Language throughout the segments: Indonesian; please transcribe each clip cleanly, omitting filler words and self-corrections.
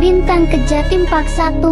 Bintang ke Jatim Park 1.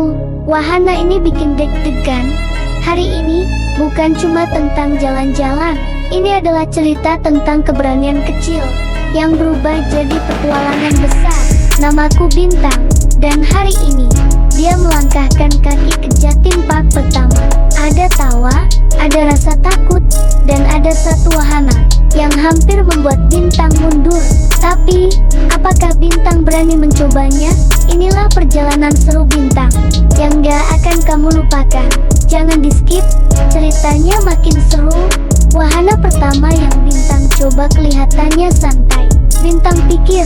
Wahana ini bikin deg-degan. Hari ini bukan cuma tentang jalan-jalan. Ini adalah cerita tentang keberanian kecil yang berubah jadi petualangan besar. Namaku Bintang, dan hari ini dia melangkahkan kaki ke Jatim Park pertama. Ada tawa, ada rasa takut, dan ada satu wahana yang hampir membuat Bintang mundur. Tapi, apakah Bintang berani mencobanya? Inilah perjalanan seru Bintang yang gak akan kamu lupakan. Jangan di-skip, ceritanya makin seru. Wahana pertama yang Bintang coba kelihatannya santai. Bintang pikir,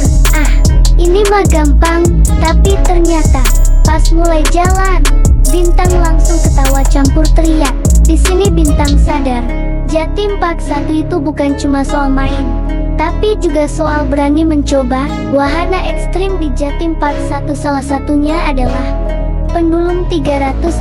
ini mah gampang, tapi ternyata pas mulai jalan, Bintang langsung ketawa campur teriak. Di sini Bintang sadar, Jatim Park 1 itu bukan cuma soal main, tapi juga soal berani mencoba. Wahana ekstrim di Jatim Park 1 salah satunya adalah pendulum 360.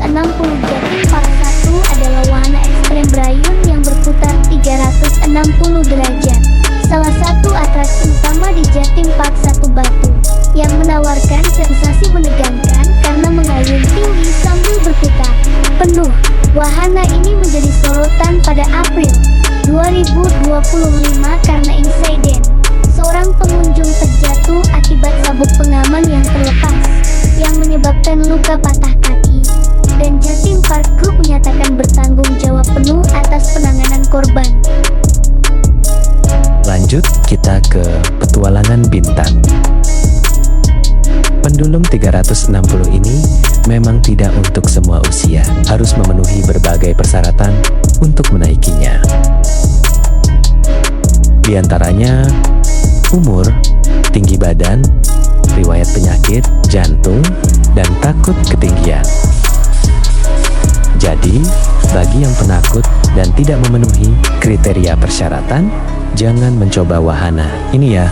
Jatim Park 1 adalah wahana ekstrim berayun yang berputar 360 derajat. Salah satu atraksi utama di Jatim Park 1 Batu yang menawarkan sensasi menegangkan karena mengayun tinggi sambil berputar penuh. Wahana ini menjadi sorotan pada April 2025 karena insiden seorang pengunjung terjatuh akibat sabuk pengaman yang terlepas yang menyebabkan luka patah kaki, dan Jatim Park Group menyatakan bertanggung jawab penuh atas penanganan korban. Lanjut kita ke petualangan Bintang. Pendulum 360 ini memang tidak untuk semua usia, harus memenuhi berbagai persyaratan untuk menaikinya. Di antaranya umur, tinggi badan, riwayat penyakit, jantung, dan takut ketinggian. Jadi, bagi yang penakut dan tidak memenuhi kriteria persyaratan, jangan mencoba wahana ini ya,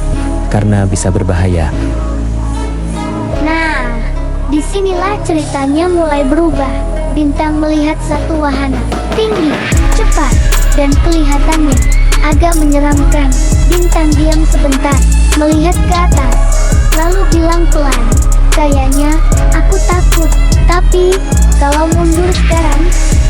karena bisa berbahaya. Nah, disinilah ceritanya mulai berubah. Bintang melihat satu wahana tinggi, cepat, dan kelihatannya agak menyeramkan. Bintang diam sebentar, melihat ke atas, lalu bilang pelan, "Kayaknya aku takut." Tapi, kalau mundur sekarang,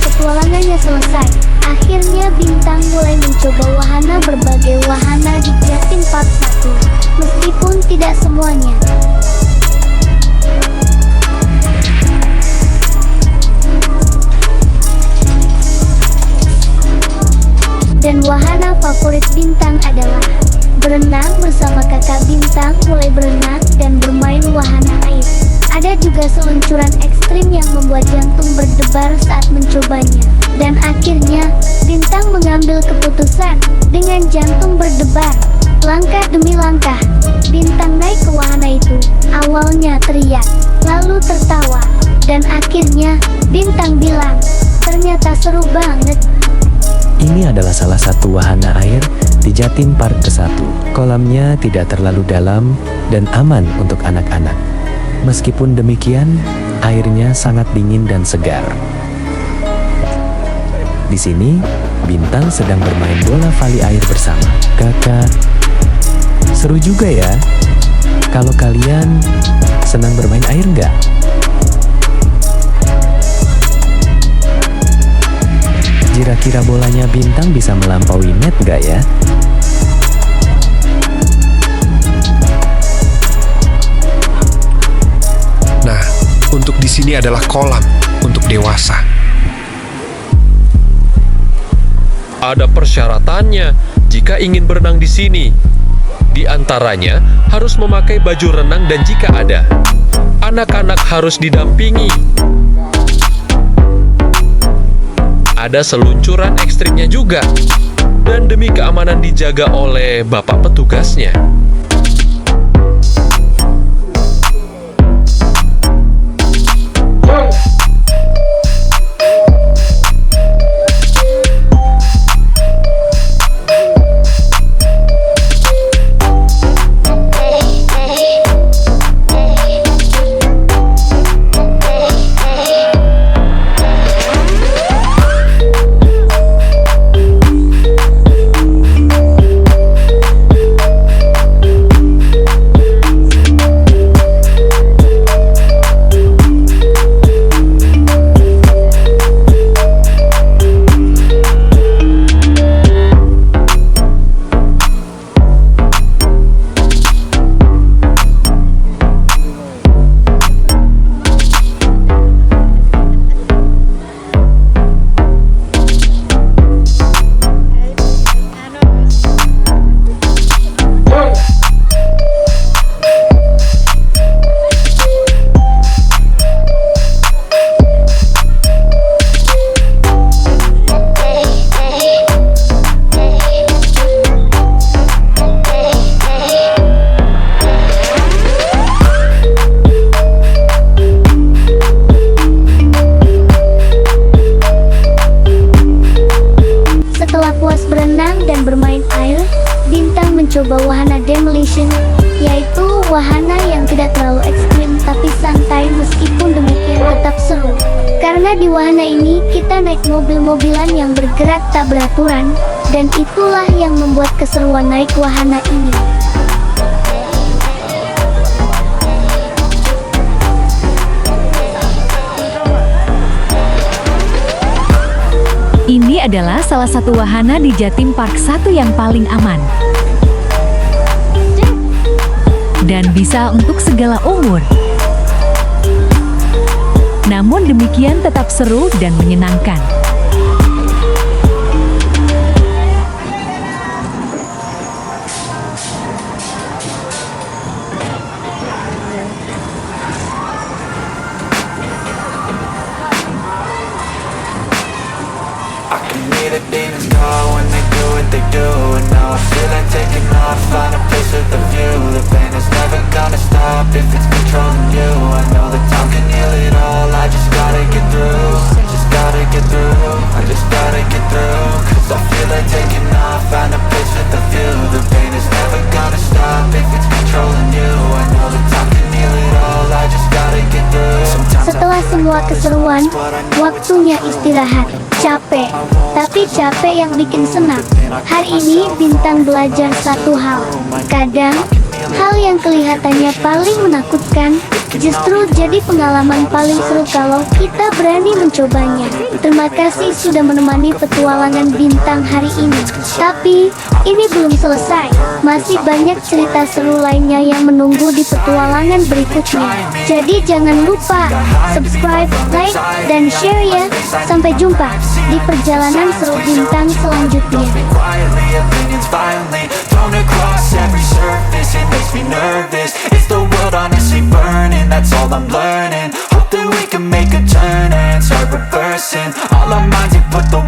petualangannya selesai. Akhirnya Bintang mulai mencoba wahana berbagai wahana di Jatim Park 1, meskipun tidak semuanya. Dan wahana favorit Bintang adalah berenang bersama kakak. Bintang mulai berenang dan bermain wahana air. Ada juga seluncuran ekstrim yang membuat jantung berdebar saat mencobanya. Dan akhirnya, Bintang mengambil keputusan dengan jantung berdebar. Langkah demi langkah, Bintang naik ke wahana itu. Awalnya teriak, lalu tertawa, dan akhirnya Bintang bilang, "Ternyata seru banget." Ini adalah salah satu wahana air di Jatim Park ke-1. Kolamnya tidak terlalu dalam dan aman untuk anak-anak. Meskipun demikian, airnya sangat dingin dan segar. Di sini, Bintang sedang bermain bola voli air bersama kakak. Seru juga ya. Kalau kalian senang bermain air nggak? Kira-kira bolanya Bintang bisa melampaui net nggak ya? Nah, untuk di sini adalah kolam untuk dewasa. Ada persyaratannya jika ingin berenang di sini. Di antaranya harus memakai baju renang dan jika ada, anak-anak harus didampingi. Ada seluncuran ekstrimnya juga, dan demi keamanan dijaga oleh bapak petugasnya. Karena di wahana ini kita naik mobil-mobilan yang bergerak tak beraturan, dan itulah yang membuat keseruan naik wahana ini. Ini adalah salah satu wahana di Jatim Park 1 yang paling aman. Dan bisa untuk segala umur. Namun demikian tetap seru dan menyenangkan. The demons call when they do what they do. And now I feel like taking off, find a place with a view. The pain is never gonna stop if it's controlling you. I know that time can heal it all, I just gotta get through. Just gotta get through, I just gotta get through. Cause I feel like taking off, find a place with a view. The pain is never gonna stop if it's controlling you. I know that time can heal it all, I just gotta get through. Setelah semua keseruan, waktunya istirahat. Capek, tapi capek yang bikin senang. Hari ini Bintang belajar satu hal. Kadang, hal yang kelihatannya paling menakutkan, justru jadi pengalaman paling seru kalau kita berani mencobanya. Terima kasih sudah menemani petualangan Bintang hari ini. Tapi, ini belum selesai. Masih banyak cerita seru lainnya yang menunggu di petualangan berikutnya. Jadi jangan lupa subscribe, like, dan share ya. Sampai jumpa di perjalanan seru Bintang selanjutnya. Quietly, opinions violently thrown across every surface. It makes me nervous. Is the world honestly burning? That's all I'm learning. Hope that we can make a turn and start reversing all our minds and put the